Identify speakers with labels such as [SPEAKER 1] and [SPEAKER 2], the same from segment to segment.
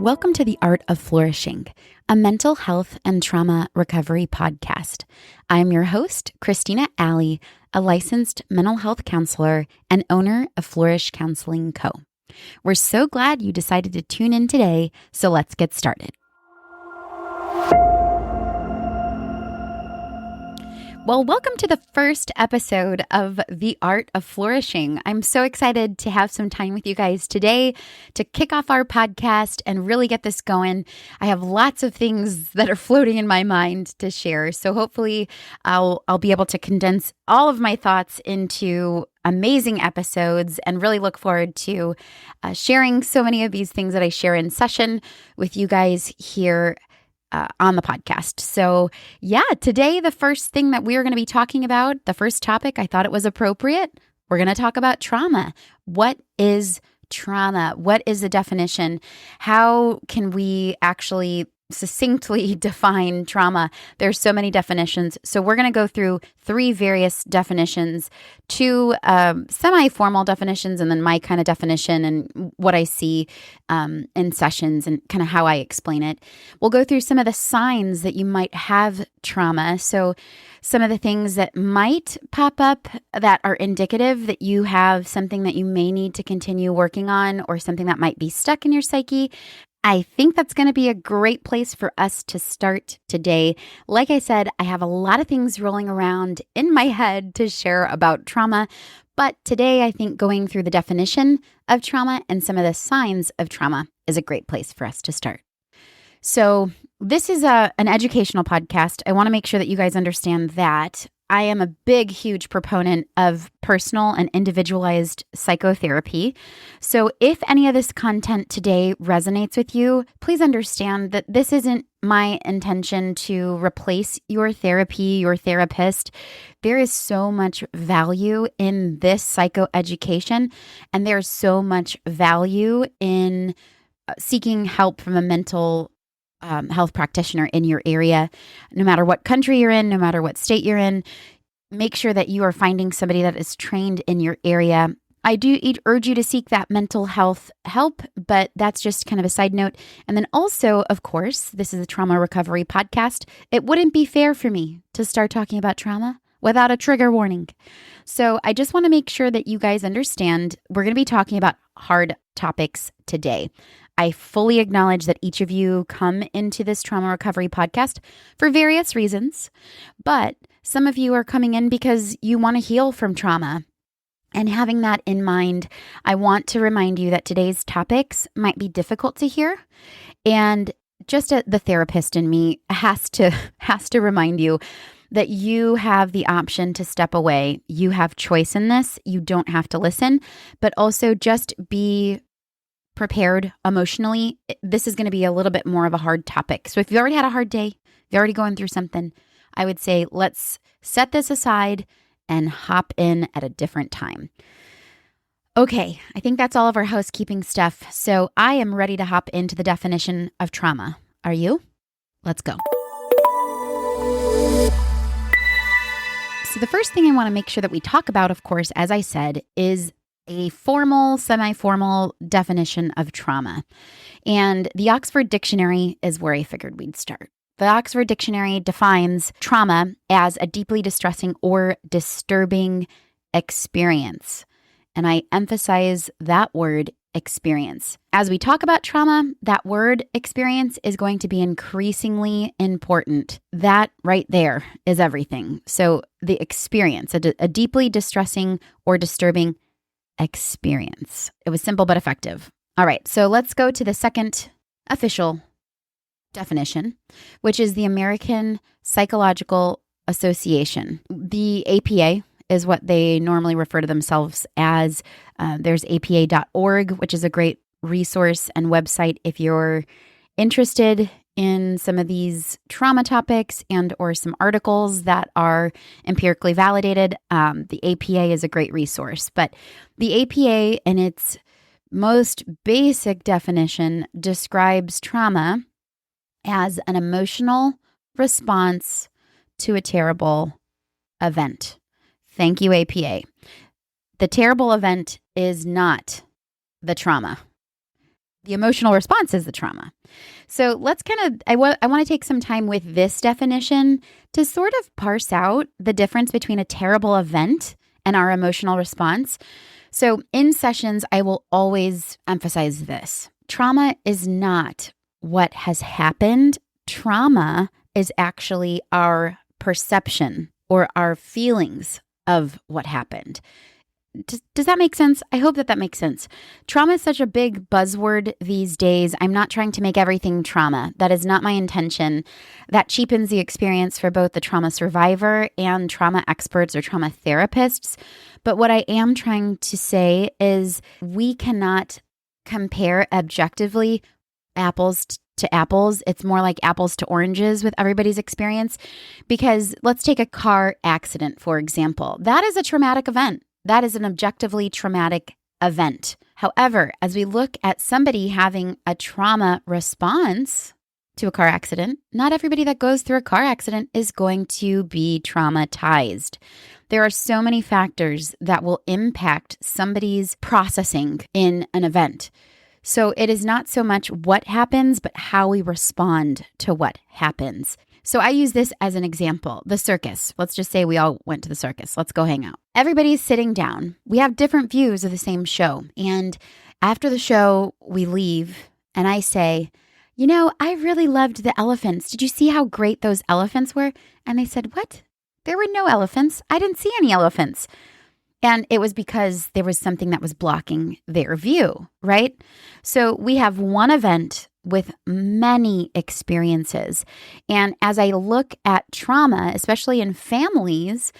[SPEAKER 1] Welcome to the Art of Flourishing, a mental health and trauma recovery podcast. I'm your host, Cristina Ally, a licensed mental health counselor and owner of Flourish Counseling Co. We're so glad you decided to tune in today, so let's get started. Well, welcome to the first episode of The Art of Flourishing. I'm so excited to have some time with you guys today to kick off our podcast and really get this going. I have lots of things that are floating in my mind to share, so hopefully I'll be able to condense all of my thoughts into amazing episodes and really look forward to sharing so many of these things that I share in session with you guys here on the podcast. So today the first thing that we are going to be talking about, the first topic, I thought it was appropriate. We're going to talk about trauma. What is trauma? What is the definition? How can we actually succinctly define trauma? There's so many definitions. So we're going to go through three various definitions, two semi-formal definitions, and then my kind of definition and what I see in sessions and kind of how I explain it. We'll go through some of the signs that you might have trauma. So some of the things that might pop up that are indicative that you have something that you may need to continue working on or something that might be stuck in your psyche. I think that's going to be a great place for us to start today. Like I said, I have a lot of things rolling around in my head to share about trauma, but today I think going through the definition of trauma and some of the signs of trauma is a great place for us to start. So this is an educational podcast. I want to make sure that you guys understand that I am a big, huge proponent of personal and individualized psychotherapy. So if any of this content today resonates with you, please understand that this isn't my intention to replace your therapy, your therapist. There is so much value in this psychoeducation, and there's so much value in seeking help from a mental health practitioner in your area. No matter what country you're in, no matter what state you're in, make sure that you are finding somebody that is trained in your area. I do urge you to seek that mental health help, but that's just kind of a side note. And then also, of course, this is a trauma recovery podcast. It wouldn't be fair for me to start talking about trauma without a trigger warning. So I just want to make sure that you guys understand we're going to be talking about hard topics today. I fully acknowledge that each of you come into this trauma recovery podcast for various reasons, but some of you are coming in because you want to heal from trauma. And having that in mind, I want to remind you that today's topics might be difficult to hear. And just the therapist in me has to remind you that you have the option to step away. You have choice in this. You don't have to listen, but also just be prepared emotionally. This is going to be a little bit more of a hard topic. So if you already had a hard day, if you're already going through something, I would say let's set this aside and hop in at a different time. Okay, I think that's all of our housekeeping stuff. So I am ready to hop into the definition of trauma. Are you? Let's go. So the first thing I want to make sure that we talk about, of course, as I said, is a formal, semi-formal definition of trauma. And the Oxford Dictionary is where I figured we'd start. The Oxford Dictionary defines trauma as a deeply distressing or disturbing experience. And I emphasize that word, experience. As we talk about trauma, that word experience is going to be increasingly important. That right there is everything. So the experience, a deeply distressing or disturbing experience. It was simple but effective. All right, so let's go to the second official definition, which is the American Psychological Association. The APA is what they normally refer to themselves as. There's apa.org, which is a great resource and website if you're interested in some of these trauma topics and or some articles that are empirically validated. The APA is a great resource, but the APA in its most basic definition describes trauma as an emotional response to a terrible event. Thank you, APA. The terrible event is not the trauma. The emotional response is the trauma. So let's I want to take some time with this definition to sort of parse out the difference between a terrible event and our emotional response. So in sessions, I will always emphasize this. Trauma is not what has happened. Trauma is actually our perception or our feelings of what happened. Does that make sense? I hope that makes sense. Trauma is such a big buzzword these days. I'm not trying to make everything trauma. That is not my intention. That cheapens the experience for both the trauma survivor and trauma experts or trauma therapists. But what I am trying to say is we cannot compare objectively apples to apples. It's more like apples to oranges with everybody's experience. Because let's take a car accident, for example. That is a traumatic event. That is an objectively traumatic event. However, as we look at somebody having a trauma response to a car accident, not everybody that goes through a car accident is going to be traumatized. There are so many factors that will impact somebody's processing in an event. So it is not so much what happens, but how we respond to what happens. So I use this as an example. The circus. Let's just say we all went to the circus. Let's go hang out. Everybody's sitting down. We have different views of the same show. And after the show, we leave and I say, I really loved the elephants. Did you see how great those elephants were? And they said, what? There were no elephants. I didn't see any elephants. And it was because there was something that was blocking their view, right? So we have one event with many experiences. And as I look at trauma, especially in families,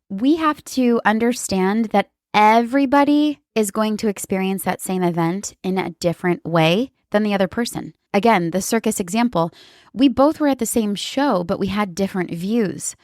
[SPEAKER 1] we have to understand that everybody is going to experience that same event in a different way than the other person. Again, the circus example, we both were at the same show, but we had different views.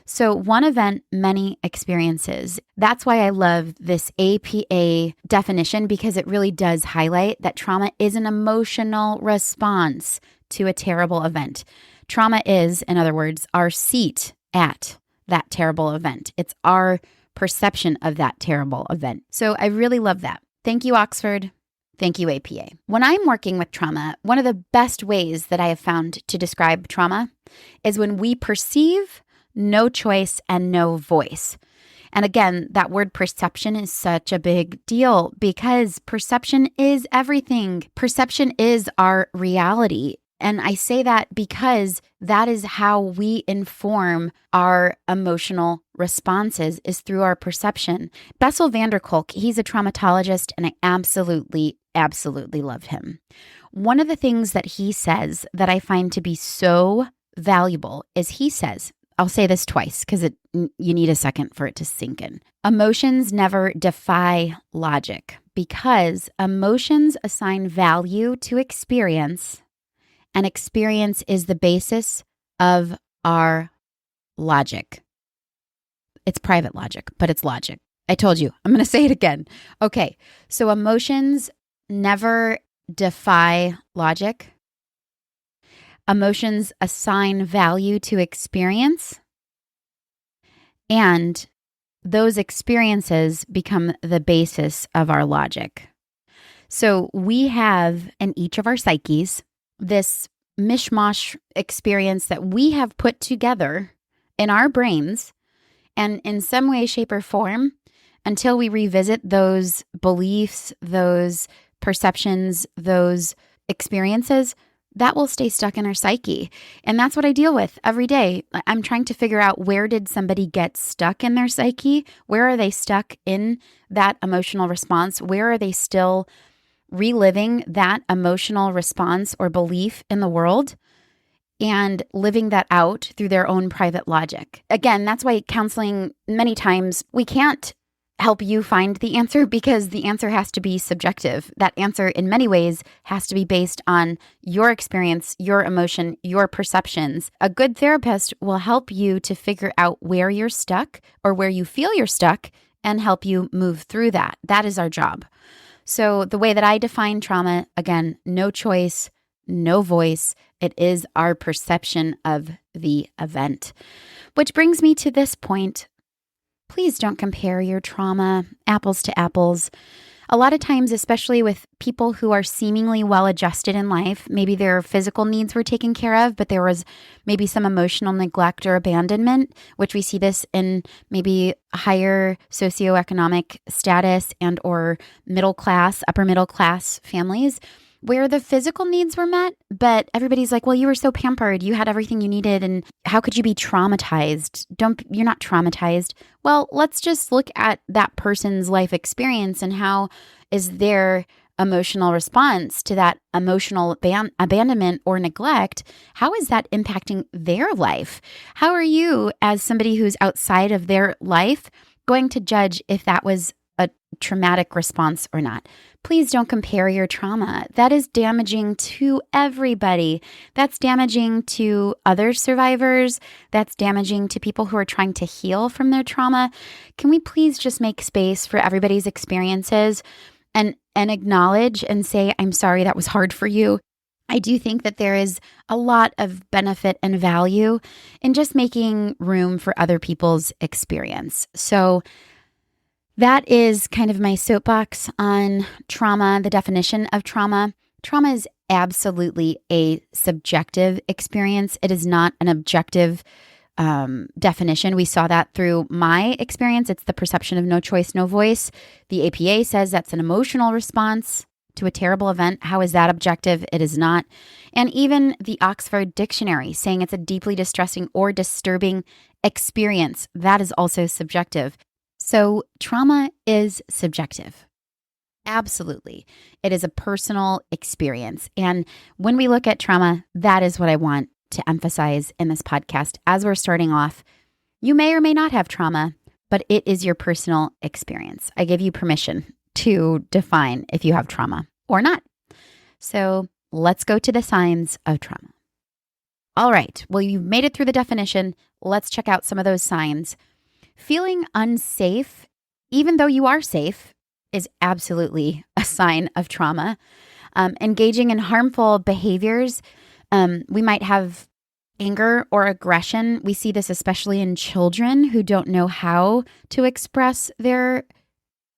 [SPEAKER 1] So one event, many experiences. That's why I love this APA definition, because it really does highlight that trauma is an emotional response to a terrible event. Trauma is, in other words, our seat at that terrible event. It's our perception of that terrible event. So I really love that. Thank you, Oxford. Thank you, APA. When I'm working with trauma, one of the best ways that I have found to describe trauma is when we perceive no choice and no voice. And again, that word perception is such a big deal because perception is everything. Perception is our reality. And I say that because that is how we inform our emotional responses, is through our perception. Bessel van der Kolk, he's a traumatologist, and I absolutely love him. One of the things that he says that I find to be so valuable is he says, I'll say this twice because you need a second for it to sink in. Emotions never defy logic because emotions assign value to experience, and experience is the basis of our logic. It's private logic, but it's logic. I told you. I'm going to say it again. Okay, so emotions never defy logic. Emotions assign value to experience, and those experiences become the basis of our logic. So we have in each of our psyches this mishmash experience that we have put together in our brains, and in some way, shape, or form, until we revisit those beliefs, those perceptions, those experiences, that will stay stuck in our psyche. And that's what I deal with every day. I'm trying to figure out, where did somebody get stuck in their psyche? Where are they stuck in that emotional response? Where are they still reliving that emotional response or belief in the world and living that out through their own private logic? Again, that's why counseling, many times we can't help you find the answer, because the answer has to be subjective. That answer in many ways has to be based on your experience, your emotion, your perceptions. A good therapist will help you to figure out where you're stuck or where you feel you're stuck and help you move through that. That is our job. So the way that I define trauma, again, no choice, no voice. It is our perception of the event. Which brings me to this point. Please don't compare your trauma apples to apples. A lot of times, especially with people who are seemingly well adjusted in life, maybe their physical needs were taken care of, but there was maybe some emotional neglect or abandonment, which we see this in maybe higher socioeconomic status and or middle class, upper middle class families, where the physical needs were met, but everybody's like, well, you were so pampered. You had everything you needed. And how could you be traumatized? You're not traumatized. Well, let's just look at that person's life experience and how is their emotional response to that emotional abandonment or neglect. How is that impacting their life? How are you, as somebody who's outside of their life, going to judge if that was a traumatic response or not? Please don't compare your trauma. That is damaging to everybody. That's damaging to other survivors. That's damaging to people who are trying to heal from their trauma. Can we please just make space for everybody's experiences and acknowledge and say, I'm sorry that was hard for you. I do think that there is a lot of benefit and value in just making room for other people's experience. So that is kind of my soapbox on trauma, the definition of trauma. Trauma is absolutely a subjective experience. It is not an objective definition. We saw that through my experience. It's the perception of no choice, no voice. The APA says that's an emotional response to a terrible event. How is that objective? It is not. And even the Oxford Dictionary saying it's a deeply distressing or disturbing experience. That is also subjective. So trauma is subjective. Absolutely. It is a personal experience. And when we look at trauma, that is what I want to emphasize in this podcast. As we're starting off, you may or may not have trauma, but it is your personal experience. I give you permission to define if you have trauma or not. So let's go to the signs of trauma. All right. Well, you've made it through the definition. Let's check out some of those signs. Feeling unsafe, even though you are safe, is absolutely a sign of trauma. Engaging in harmful behaviors, we might have anger or aggression. We see this especially in children who don't know how to express their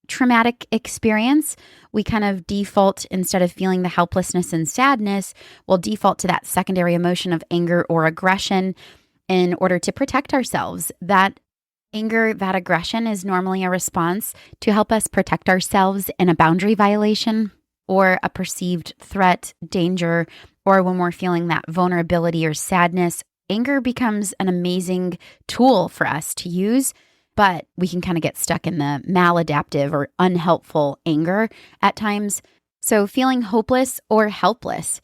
[SPEAKER 1] traumatic experience. We kind of default, instead of feeling the helplessness and sadness, we'll default to that secondary emotion of anger or aggression in order to protect ourselves. That anger, that aggression is normally a response to help us protect ourselves in a boundary violation or a perceived threat, danger, or when we're feeling that vulnerability or sadness. Anger becomes an amazing tool for us to use, but we can kind of get stuck in the maladaptive or unhelpful anger at times. So feeling hopeless or helpless,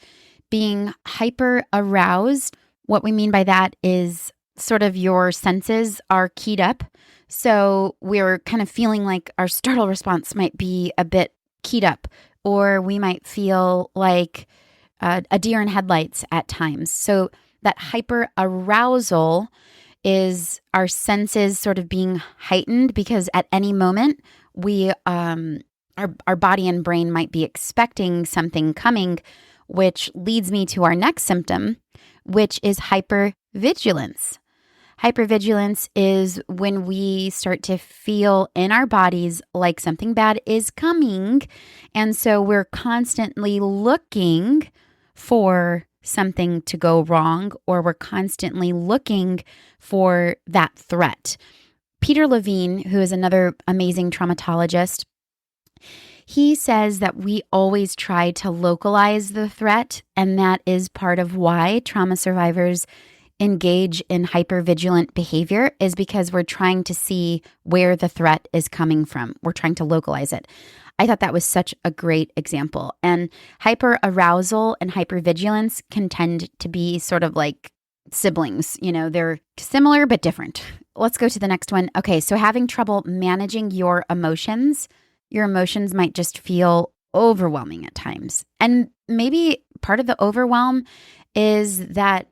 [SPEAKER 1] being hyper aroused. What we mean by that is sort of your senses are keyed up. So we're kind of feeling like our startle response might be a bit keyed up, or we might feel like a deer in headlights at times. So that hyper arousal is our senses sort of being heightened because at any moment we our body and brain might be expecting something coming, which leads me to our next symptom, which is hypervigilance. Hypervigilance is when we start to feel in our bodies like something bad is coming. And so we're constantly looking for something to go wrong, or we're constantly looking for that threat. Peter Levine, who is another amazing traumatologist, he says that we always try to localize the threat, and that is part of why trauma survivors engage in hypervigilant behavior, is because we're trying to see where the threat is coming from. We're trying to localize it. I thought that was such a great example. And hyperarousal and hypervigilance can tend to be sort of like siblings. You know, they're similar but different. Let's go to the next one. Okay, so having trouble managing your emotions might just feel overwhelming at times. And maybe part of the overwhelm is that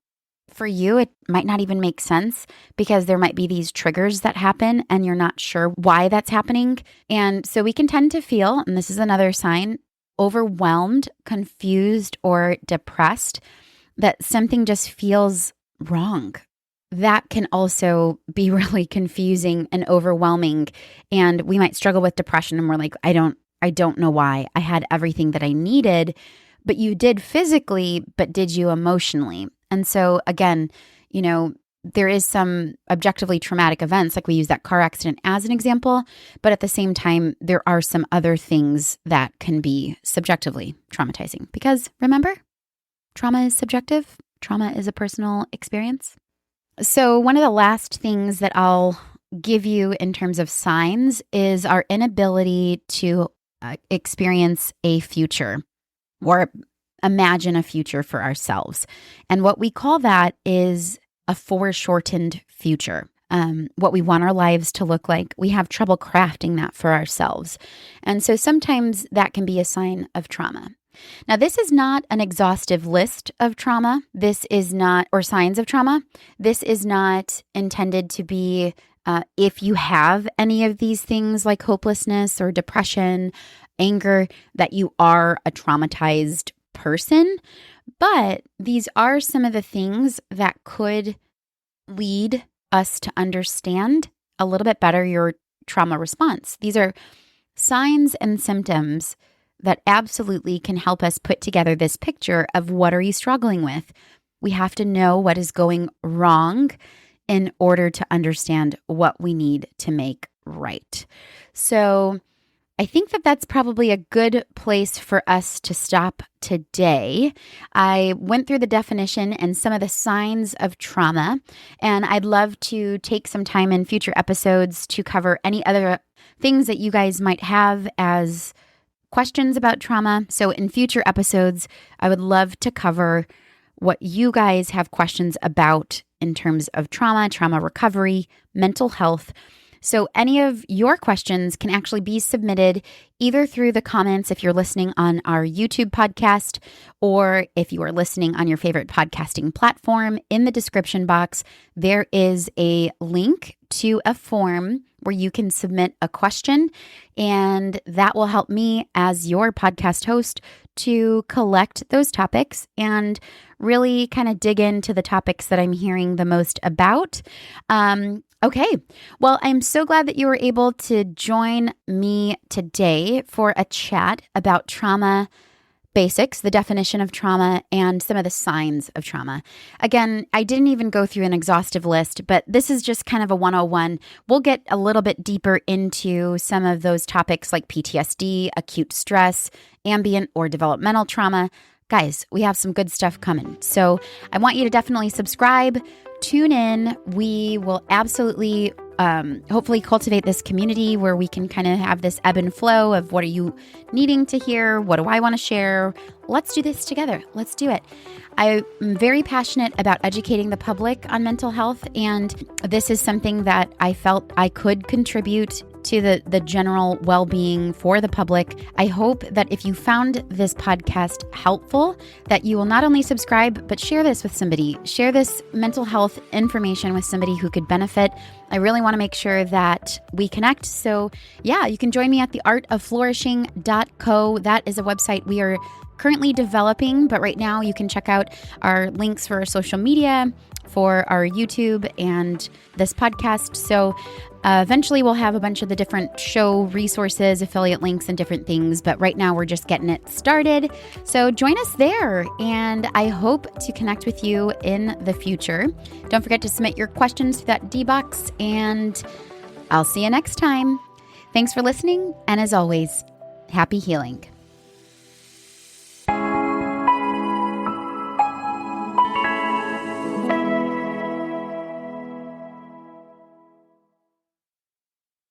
[SPEAKER 1] for you, it might not even make sense because there might be these triggers that happen and you're not sure why that's happening. And so we can tend to feel, and this is another sign, overwhelmed, confused, or depressed, that something just feels wrong. That can also be really confusing and overwhelming. And we might struggle with depression and we're like, I don't I don't know why. I had everything that I needed, but you did physically, but did you emotionally? And so again, there is some objectively traumatic events, like we use that car accident as an example, but at the same time, there are some other things that can be subjectively traumatizing. Because remember, trauma is subjective. Trauma is a personal experience. So one of the last things that I'll give you in terms of signs is our inability to experience a future or imagine a future for ourselves. And what we call that is a foreshortened future. What we want our lives to look like, we have trouble crafting that for ourselves. And so sometimes that can be a sign of trauma. Now, this is not an exhaustive list of trauma. This is not, or signs of trauma. This is not intended to be if you have any of these things like hopelessness or depression, anger, that you are a traumatized person. But these are some of the things that could lead us to understand a little bit better your trauma response. These are signs and symptoms that absolutely can help us put together this picture of what are you struggling with. We have to know what is going wrong in order to understand what we need to make right. So I think that that's probably a good place for us to stop today. I went through the definition and some of the signs of trauma, and I'd love to take some time in future episodes to cover any other things that you guys might have as questions about trauma. So in future episodes, I would love to cover what you guys have questions about in terms of trauma recovery, mental health. So any of your questions can actually be submitted either through the comments if you're listening on our YouTube podcast, or if you are listening on your favorite podcasting platform. In the description box, there is a link to a form where you can submit a question, and that will help me as your podcast host to collect those topics and really kind of dig into the topics that I'm hearing the most about. Okay, well, I'm so glad that you were able to join me today for a chat about trauma basics, the definition of trauma, and some of the signs of trauma. Again, I didn't even go through an exhaustive list, but this is just kind of a 101. We'll get a little bit deeper into some of those topics like PTSD, acute stress, ambient or developmental trauma. Guys, we have some good stuff coming. So I want you to definitely subscribe, tune in. We will absolutely hopefully cultivate this community where we can kind of have this ebb and flow of what are you needing to hear? What do I want to share? Let's do this together. Let's do it. I'm very passionate about educating the public on mental health, and this is something that I felt I could contribute to the general well-being for the public. I hope that if you found this podcast helpful, that you will not only subscribe, but share this with somebody. Share this mental health information with somebody who could benefit. I really want to make sure that we connect. So yeah, you can join me at theartofflourishing.co. That is a website we are currently developing, but right now you can check out our links for our social media, for our YouTube, and this podcast. So eventually we'll have a bunch of the different show resources, affiliate links, and different things. But right now we're just getting it started. So join us there. And I hope to connect with you in the future. Don't forget to submit your questions to that D-Box. And I'll see you next time. Thanks for listening. And as always, happy healing.